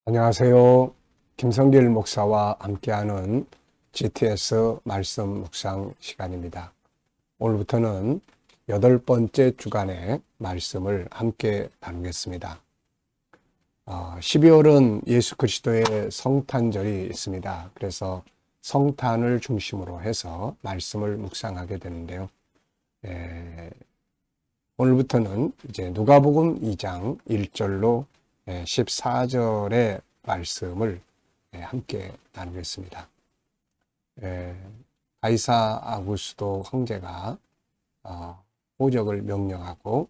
안녕하세요. 김성길 목사와 함께하는 GTS 말씀 묵상 시간입니다. 오늘부터는 8번째 주간의 말씀을 함께 나누겠습니다. 12월은 예수 그리스도의 성탄절이 있습니다. 그래서 성탄을 중심으로 해서 말씀을 묵상하게 되는데요. 오늘부터는 이제 누가복음 2장 1절로 14절의 말씀을 함께 나누겠습니다. 가이사 아구스도 황제가 호적을 명령하고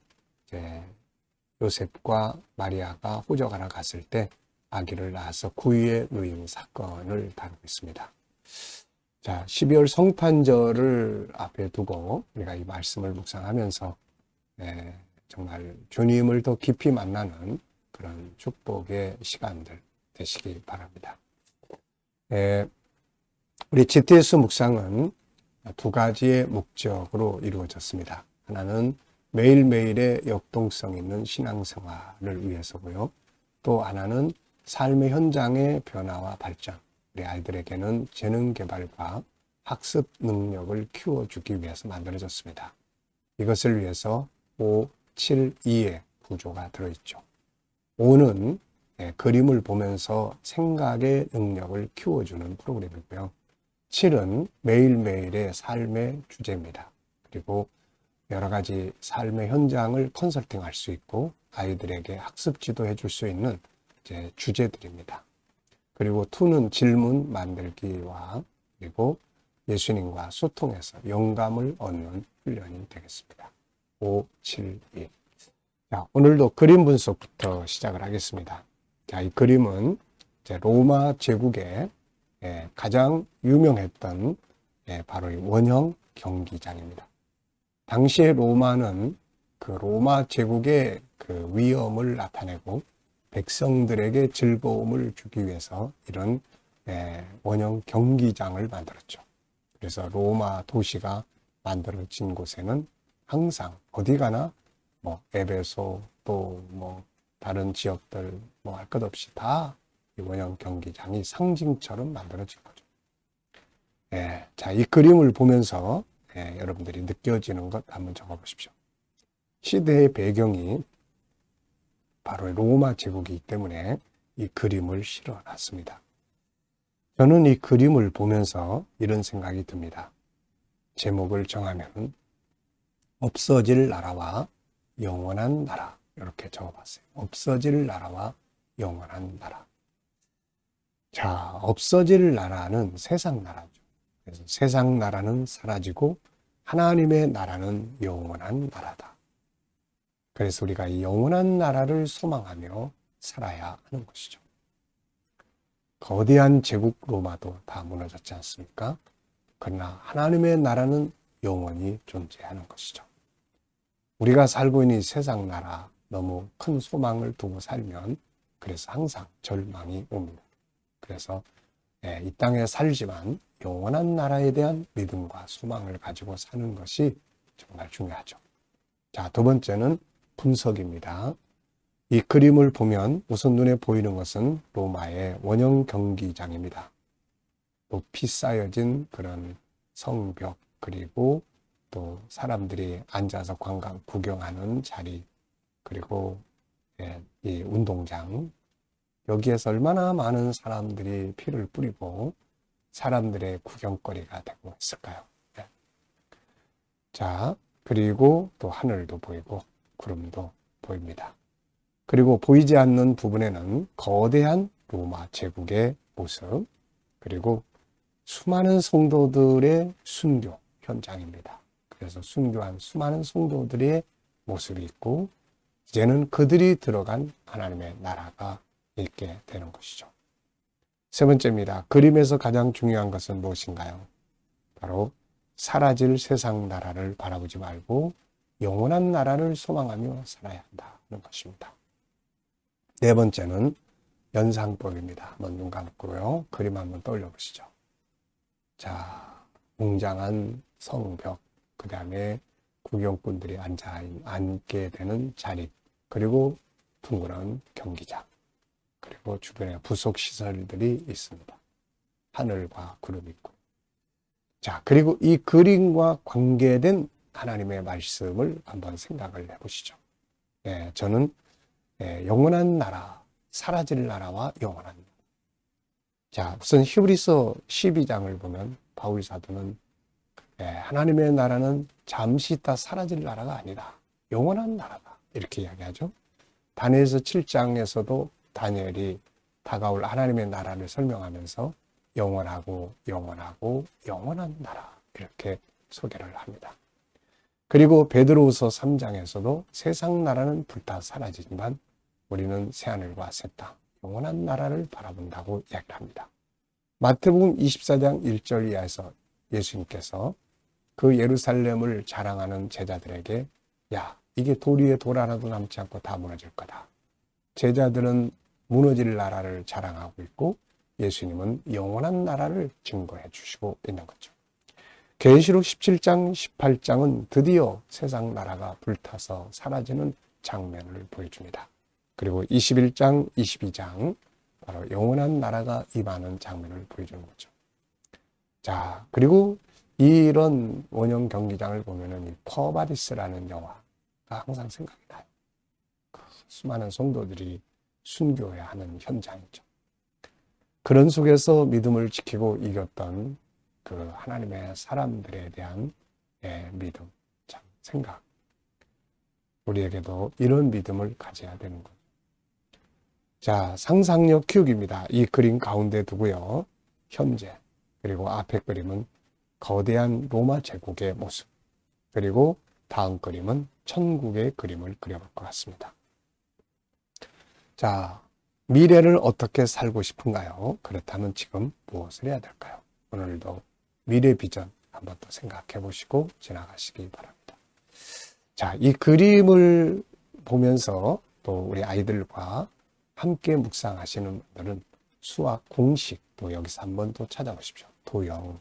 요셉과 마리아가 호적하러 갔을 때 아기를 낳아서 구유에 누인 사건을 다루고 있습니다. 자, 12월 성탄절을 앞에 두고 우리가 이 말씀을 묵상하면서 정말 주님을 더 깊이 만나는 그런 축복의 시간들 되시기 바랍니다. 우리 GTS 묵상은 두 가지의 목적으로 이루어졌습니다. 하나는 매일매일의 역동성 있는 신앙생활을 위해서고요. 또 하나는 삶의 현장의 변화와 발전, 우리 아이들에게는 재능 개발과 학습 능력을 키워주기 위해서 만들어졌습니다. 이것을 위해서 5, 7, 2의 구조가 들어있죠. 5는 그림을 보면서 생각의 능력을 키워주는 프로그램이고요. 7은 매일매일의 삶의 주제입니다. 그리고 여러 가지 삶의 현장을 컨설팅할 수 있고 아이들에게 학습 지도해 줄 수 있는 주제들입니다. 그리고 2는 질문 만들기와 그리고 예수님과 소통해서 영감을 얻는 훈련이 되겠습니다. 5, 7, 2. 자, 오늘도 그림 분석부터 시작을 하겠습니다. 자, 이 그림은 로마 제국의 가장 유명했던 바로 이 원형 경기장입니다. 당시의 로마는 그 로마 제국의 그 위엄을 나타내고 백성들에게 즐거움을 주기 위해서 이런 원형 경기장을 만들었죠. 그래서 로마 도시가 만들어진 곳에는 항상 어디 가나 에베소 또 다른 지역들 할 것 없이 다 이 원형 경기장이 상징처럼 만들어진 거죠. 자, 이 그림을 보면서 여러분들이 느껴지는 것 한번 적어 보십시오. 시대의 배경이 바로 로마 제국이기 때문에 이 그림을 실어놨습니다. 저는 이 그림을 보면서 이런 생각이 듭니다. 제목을 정하면 없어질 나라와 영원한 나라, 이렇게 적어봤어요. 없어질 나라와 영원한 나라. 자, 없어질 나라는 세상 나라죠. 그래서 세상 나라는 사라지고 하나님의 나라는 영원한 나라다. 그래서 우리가 이 영원한 나라를 소망하며 살아야 하는 것이죠. 거대한 제국 로마도 다 무너졌지 않습니까? 그러나 하나님의 나라는 영원히 존재하는 것이죠. 우리가 살고 있는 이 세상 나라 너무 큰 소망을 두고 살면 그래서 항상 절망이 옵니다. 그래서 이 땅에 살지만 영원한 나라에 대한 믿음과 소망을 가지고 사는 것이 정말 중요하죠. 자, 두 번째는 분석입니다. 이 그림을 보면 우선 눈에 보이는 것은 로마의 원형 경기장입니다. 높이 쌓여진 그런 성벽 그리고 또 사람들이 앉아서 구경하는 자리 그리고 이 운동장 여기에서 얼마나 많은 사람들이 피를 뿌리고 사람들의 구경거리가 되고 있을까요? 자, 그리고 또 하늘도 보이고 구름도 보입니다. 그리고 보이지 않는 부분에는 거대한 로마 제국의 모습 그리고 수많은 성도들의 순교 현장입니다. 그래서 순교한 수많은 성도들의 모습이 있고 이제는 그들이 들어간 하나님의 나라가 있게 되는 것이죠. 세 번째입니다. 그림에서 가장 중요한 것은 무엇인가요? 바로 사라질 세상 나라를 바라보지 말고 영원한 나라를 소망하며 살아야 한다는 것입니다. 네 번째는 연상법입니다. 한번 눈 감고요. 그림 한번 떠올려 보시죠. 자, 웅장한 성벽, 그 다음에 구경꾼들이 앉게 되는 자리, 그리고 둥그런 경기장, 그리고 그리고 주변에 부속 시설들이 있습니다. 하늘과 구름이 있고. 자, 그리고 이 그림과 관계된 하나님의 말씀을 한번 생각을 해보시죠. 저는 영원한 나라, 사라질 나라와 영원한 나라. 자, 우선 히브리서 12장을 보면 바울 사도는 하나님의 나라는 잠시 있다 사라질 나라가 아니다. 영원한 나라다. 이렇게 이야기하죠. 다니엘서 7장에서도 다니엘이 다가올 하나님의 나라를 설명하면서 영원하고 영원하고 영원한 나라 이렇게 소개를 합니다. 그리고 베드로후서 3장에서도 세상 나라는 불타 사라지지만 우리는 새하늘과 새 땅, 영원한 나라를 바라본다고 이야기를 합니다. 마태복음 24장 1절 이하에서 예수님께서 그 예루살렘을 자랑하는 제자들에게 야, 이게 돌 위에 돌 하나도 남지 않고 다 무너질 거다. 제자들은 무너질 나라를 자랑하고 있고 예수님은 영원한 나라를 증거해 주시고 있는 거죠. 계시록 17장, 18장은 드디어 세상 나라가 불타서 사라지는 장면을 보여줍니다. 그리고 21장, 22장 바로 영원한 나라가 임하는 장면을 보여주는 거죠. 자, 그리고 이런 원형 경기장을 보면은 이 퍼바리스라는 영화가 항상 생각이 나요. 수많은 성도들이 순교해야 하는 현장이죠. 그런 속에서 믿음을 지키고 이겼던 그 하나님의 사람들에 대한 믿음, 참 생각. 우리에게도 이런 믿음을 가져야 되는 거죠. 자, 상상력 키우기입니다. 이 그림 가운데 두고요. 현재, 그리고 앞에 그림은 거대한 로마 제국의 모습, 그리고 다음 그림은 천국의 그림을 그려볼 것 같습니다. 자, 미래를 어떻게 살고 싶은가요? 그렇다면 지금 무엇을 해야 될까요? 오늘도 미래 비전 한번 더 생각해 보시고 지나가시기 바랍니다. 자, 이 그림을 보면서 또 우리 아이들과 함께 묵상하시는 분들은 수학 공식 또 여기서 한번 또 찾아보십시오. 도형,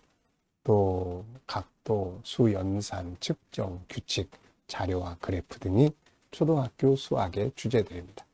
또 각도, 수연산, 측정, 규칙, 자료와 그래프 등이 초등학교 수학의 주제들입니다.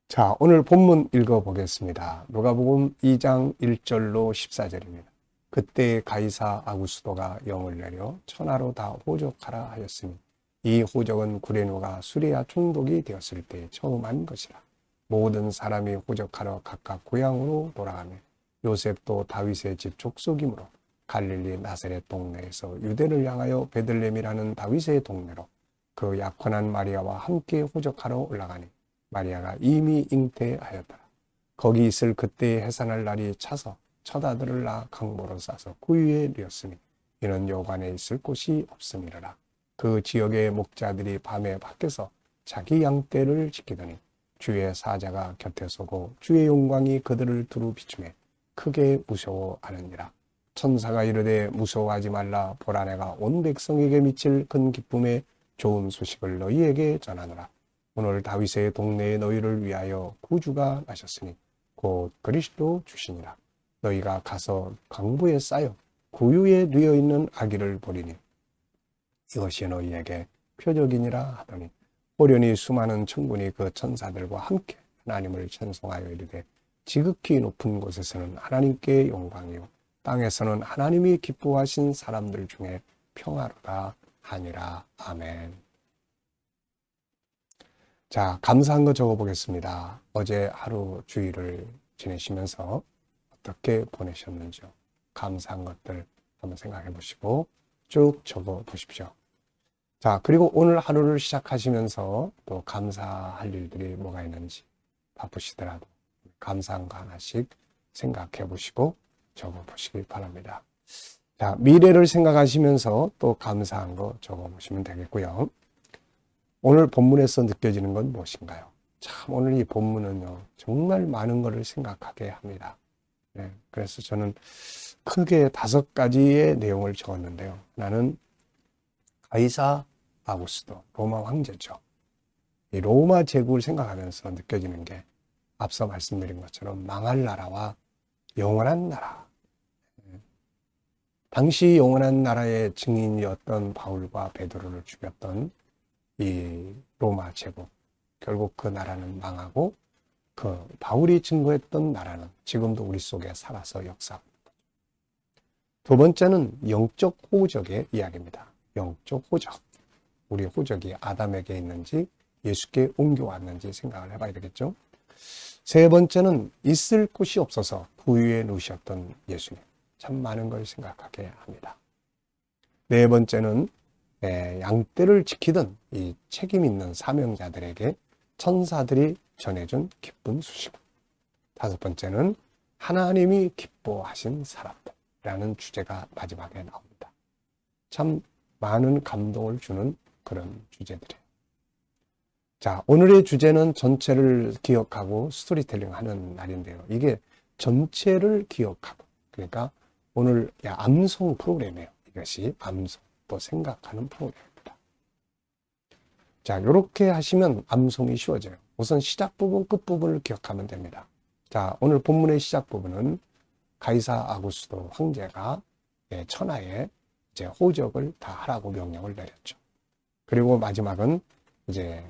자, 오늘 본문 읽어보겠습니다. 누가복음 2장 1절로 14절입니다. 그때 가이사 아구스도가 영을 내려 천하로 다 호적하라 하였으니 이 호적은 구레노가 수레아 총독이 되었을 때 처음 한 것이라. 모든 사람이 호적하러 각각 고향으로 돌아가며 요셉도 다윗의 집 족속이므로 갈릴리 나사렛 동네에서 유대를 향하여 베들레헴이라는 다윗의 동네로 그 약혼한 마리아와 함께 호적하러 올라가니 마리아가 이미 잉태하였더라. 거기 있을 그때의 해산할 날이 차서 첫 아들을 낳아 강보로 싸서 구유에 누였으니 이는 여관에 있을 곳이 없음이라. 그 지역의 목자들이 밤에 밖에서 자기 양떼를 지키더니 주의 사자가 곁에 서고 주의 영광이 그들을 두루 비추매 크게 무서워하느니라. 천사가 이르되 무서워하지 말라. 보라 내가 온 백성에게 미칠 큰 기쁨의 좋은 소식을 너희에게 전하노라. 오늘 다윗의 동네에 너희를 위하여 구주가 나셨으니 곧 그리스도 주시니라. 너희가 가서 강부에 쌓여 구유에 누여 있는 아기를 보리니 이것이 너희에게 표적이니라 하더니 호련히 수많은 천군이 그 천사들과 함께 하나님을 찬송하여 이르되 지극히 높은 곳에서는 하나님께 영광이요 땅에서는 하나님이 기뻐하신 사람들 중에 평화로다 하니라. 아멘. 자, 감사한 거 적어보겠습니다. 어제 하루 주일을 지내시면서 어떻게 보내셨는지요? 감사한 것들 한번 생각해 보시고 쭉 적어 보십시오. 자, 그리고 오늘 하루를 시작하시면서 또 감사할 일들이 뭐가 있는지 바쁘시더라도 감사한 거 하나씩 생각해 보시고 적어 보시기 바랍니다. 자, 미래를 생각하시면서 또 감사한 거 적어 보시면 되겠고요. 오늘 본문에서 느껴지는 건 무엇인가요? 참 오늘 이 본문은요 정말 많은 것을 생각하게 합니다. 그래서 저는 크게 5가지의 내용을 적었는데요. 하나는 가이사 아구스도 로마 황제죠. 이 로마 제국을 생각하면서 느껴지는 게 앞서 말씀드린 것처럼 망할 나라와 영원한 나라. 당시 영원한 나라의 증인이었던 바울과 베드로를 죽였던 이 로마 제국, 결국 그 나라는 망하고 그 바울이 증거했던 나라는 지금도 우리 속에 살아서 역사합니다. 두 번째는 영적 호적의 이야기입니다. 영적 호적. 우리 호적이 아담에게 있는지 예수께 옮겨왔는지 생각을 해봐야 되겠죠. 세 번째는 있을 곳이 없어서 구유에 누우셨던 예수님. 참 많은 걸 생각하게 합니다. 네 번째는 양떼를 지키던 이 책임 있는 사명자들에게 천사들이 전해준 기쁜 소식. 다섯 번째는 하나님이 기뻐하신 사람들이라는 주제가 마지막에 나옵니다. 참 많은 감동을 주는 그런 주제들이에요. 자, 오늘의 주제는 전체를 기억하고 스토리텔링 하는 날인데요. 이게 전체를 기억하고, 그러니까 오늘 암송 프로그램이에요. 이것이 암송, 또 생각하는 프로그램입니다. 자, 이렇게 하시면 암송이 쉬워져요. 우선 시작 부분, 끝 부분을 기억하면 됩니다. 자, 오늘 본문의 시작 부분은 가이사 아구스도 황제가 천하에 이제 호적을 다 하라고 명령을 내렸죠. 그리고 마지막은 이제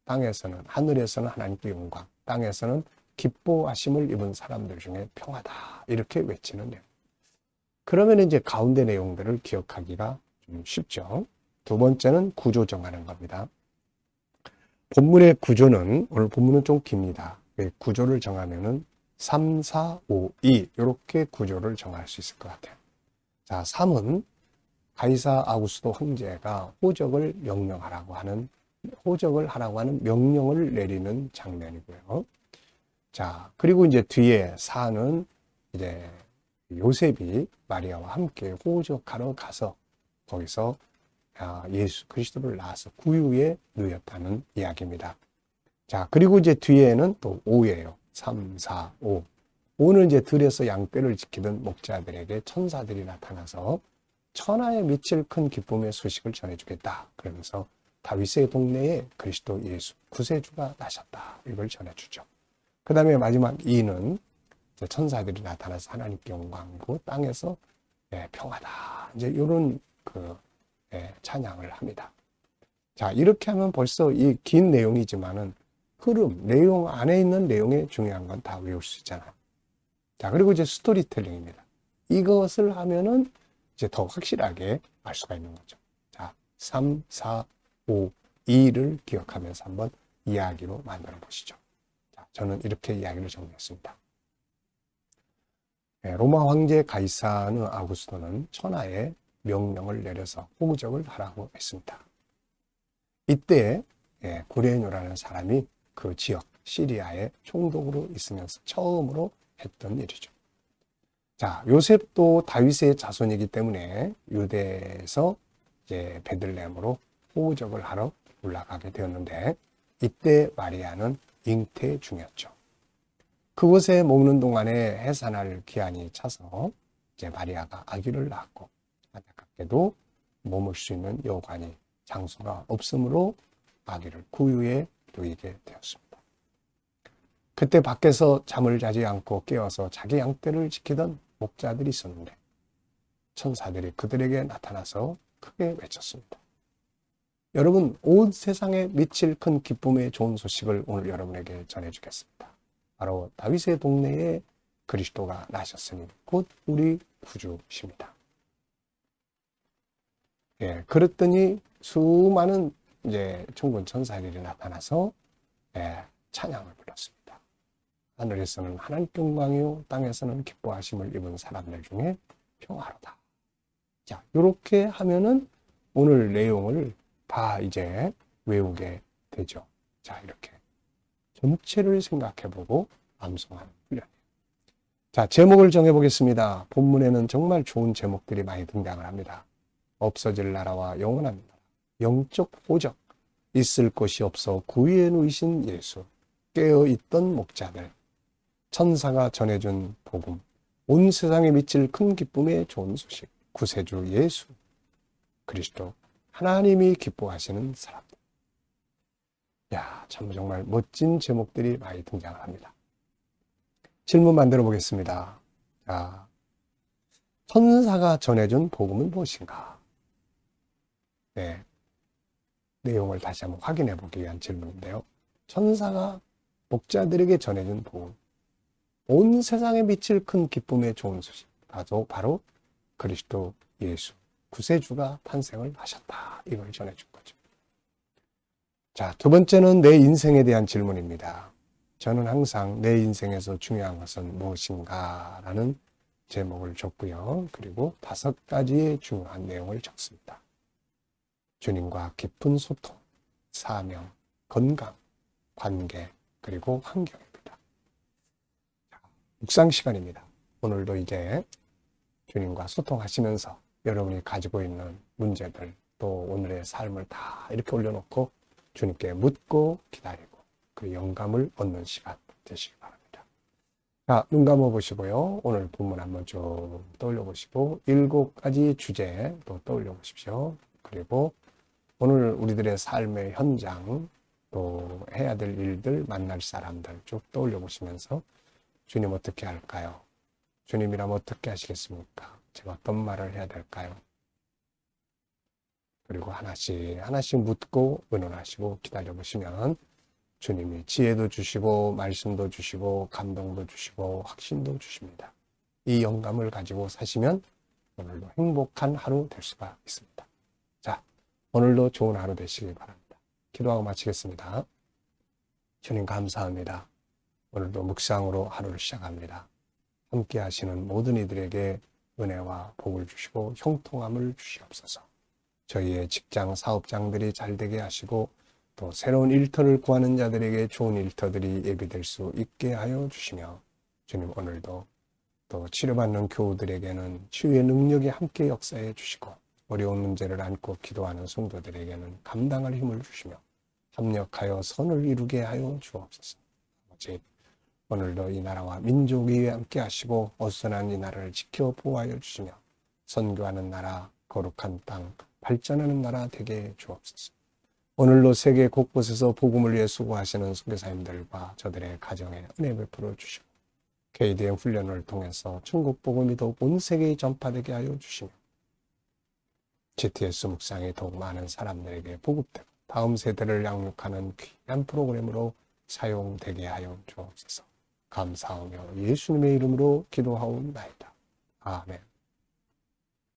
땅에서는, 하늘에서는 하나님께 영광, 땅에서는 기뻐하심을 입은 사람들 중에 평하다. 이렇게 외치는 내용. 그러면 이제 가운데 내용들을 기억하기가 좀 쉽죠. 두 번째는 구조 정하는 겁니다. 본문의 구조는, 오늘 본문은 좀 깁니다. 구조를 정하면은 3, 4, 5, 2 이렇게 구조를 정할 수 있을 것 같아요. 자, 3은 가이사 아구스도 황제가 호적을 하라고 하는 명령을 내리는 장면이고요. 자, 그리고 이제 뒤에 4는 이제 요셉이 마리아와 함께 호적하러 가서 거기서 예수 그리스도를 낳아서 구유에 누였다는 이야기입니다. 자, 그리고 이제 뒤에는 또 5예요. 3, 4, 5. 5는 이제 들에서 양떼를 지키던 목자들에게 천사들이 나타나서 천하에 미칠 큰 기쁨의 소식을 전해주겠다. 그러면서 다윗의 동네에 그리스도 예수 구세주가 나셨다. 이걸 전해주죠. 그 다음에 마지막 2는 천사들이 나타나서 하나님께 영광이고 땅에서 평화다. 이제 이런 찬양을 합니다. 자, 이렇게 하면 벌써 이 긴 내용이지만은 흐름, 내용 안에 있는 내용의 중요한 건 다 외울 수 있잖아요. 자, 그리고 이제 스토리텔링입니다. 이것을 하면은 이제 더 확실하게 알 수가 있는 거죠. 자, 3, 4, 5, 2를 기억하면서 한번 이야기로 만들어 보시죠. 자, 저는 이렇게 이야기를 정리했습니다. 로마 황제 가이사르 아구스토는 천하에 명령을 내려서 호적을 하라고 했습니다. 이때 구레뇨라는 사람이 그 지역 시리아의 총독으로 있으면서 처음으로 했던 일이죠. 자, 요셉도 다윗의 자손이기 때문에 유대에서 이제 베들레헴으로 호적을 하러 올라가게 되었는데 이때 마리아는 잉태 중이었죠. 그곳에 머무는 동안에 해산할 기한이 차서 이제 마리아가 아기를 낳았고 안타깝게도 머물 수 있는 여관이 장소가 없으므로 아기를 구유에 누이게 되었습니다. 그때 밖에서 잠을 자지 않고 깨어서 자기 양떼를 지키던 목자들이 있었는데 천사들이 그들에게 나타나서 크게 외쳤습니다. 여러분, 온 세상에 미칠 큰 기쁨의 좋은 소식을 오늘 여러분에게 전해주겠습니다. 바로 다윗의 동네에 그리스도가 나셨으니 곧 우리 구주십니다. 그랬더니 수많은 이제 천군 천사들이 나타나서 찬양을 불렀습니다. 하늘에서는 하나님께 영광이요 땅에서는 기뻐하심을 입은 사람들 중에 평화로다. 자, 이렇게 하면은 오늘 내용을 다 이제 외우게 되죠. 자, 이렇게 전체를 생각해보고 암송하는 훈련이에요. 자, 제목을 정해보겠습니다. 본문에는 정말 좋은 제목들이 많이 등장을 합니다. 없어질 나라와 영원한 나라, 영적 호적, 있을 곳이 없어 구유에 누이신 예수, 깨어있던 목자들, 천사가 전해준 복음, 온 세상에 미칠 큰 기쁨의 좋은 소식, 구세주 예수 그리스도, 하나님이 기뻐하시는 사람들. 야, 참 정말 멋진 제목들이 많이 등장을 합니다. 질문 만들어 보겠습니다. 자, 천사가 전해준 복음은 무엇인가? 내용을 다시 한번 확인해 보기 위한 질문인데요. 천사가 목자들에게 전해준 복음, 온 세상에 미칠 큰 기쁨의 좋은 소식, 바로 그리스도 예수 구세주가 탄생을 하셨다. 이걸 전해준 거죠. 자, 두 번째는 내 인생에 대한 질문입니다. 저는 항상 내 인생에서 중요한 것은 무엇인가 라는 제목을 줬고요. 그리고 5가지의 중요한 내용을 적습니다. 주님과 깊은 소통, 사명, 건강, 관계, 그리고 환경입니다. 묵상 시간입니다. 오늘도 이제 주님과 소통하시면서 여러분이 가지고 있는 문제들, 또 오늘의 삶을 다 이렇게 올려놓고 주님께 묻고 기다리고 그 영감을 얻는 시간 되시기 바랍니다. 자, 눈 감아 보시고요. 오늘 본문 한번 좀 떠올려 보시고 7가지 주제 또 떠올려 보십시오. 그리고 오늘 우리들의 삶의 현장, 또 해야 될 일들, 만날 사람들 쭉 떠올려 보시면서 주님 어떻게 할까요? 주님이라면 어떻게 하시겠습니까? 제가 어떤 말을 해야 될까요? 그리고 하나씩 묻고 의논하시고 기다려 보시면 주님이 지혜도 주시고 말씀도 주시고 감동도 주시고 확신도 주십니다. 이 영감을 가지고 사시면 오늘도 행복한 하루 될 수가 있습니다. 자, 오늘도 좋은 하루 되시길 바랍니다. 기도하고 마치겠습니다. 주님 감사합니다. 오늘도 묵상으로 하루를 시작합니다. 함께 하시는 모든 이들에게 은혜와 복을 주시고 형통함을 주시옵소서. 저희의 직장 사업장들이 잘 되게 하시고 또 새로운 일터를 구하는 자들에게 좋은 일터들이 예비될 수 있게 하여 주시며 주님 오늘도 또 치료받는 교우들에게는 치유의 능력이 함께 역사해 주시고 어려운 문제를 안고 기도하는 성도들에게는 감당할 힘을 주시며 협력하여 선을 이루게 하여 주옵소서. 아버지, 오늘도 이 나라와 민족이 함께 하시고 어선한 이 나라를 지켜 보호하여 주시며 선교하는 나라, 거룩한 땅, 발전하는 나라 되게 주옵소서. 오늘도 세계 곳곳에서 복음을 위해 수고하시는 선교사님들과 저들의 가정에 은혜 베풀어 주시고 KDM 훈련을 통해서 천국 복음이 더욱 온 세계에 전파되게 하여 주시며 GTS 묵상이 더욱 많은 사람들에게 보급되고 다음 세대를 양육하는 귀한 프로그램으로 사용되게 하여 주옵소서. 감사하며 예수님의 이름으로 기도하옵나이다. 아멘.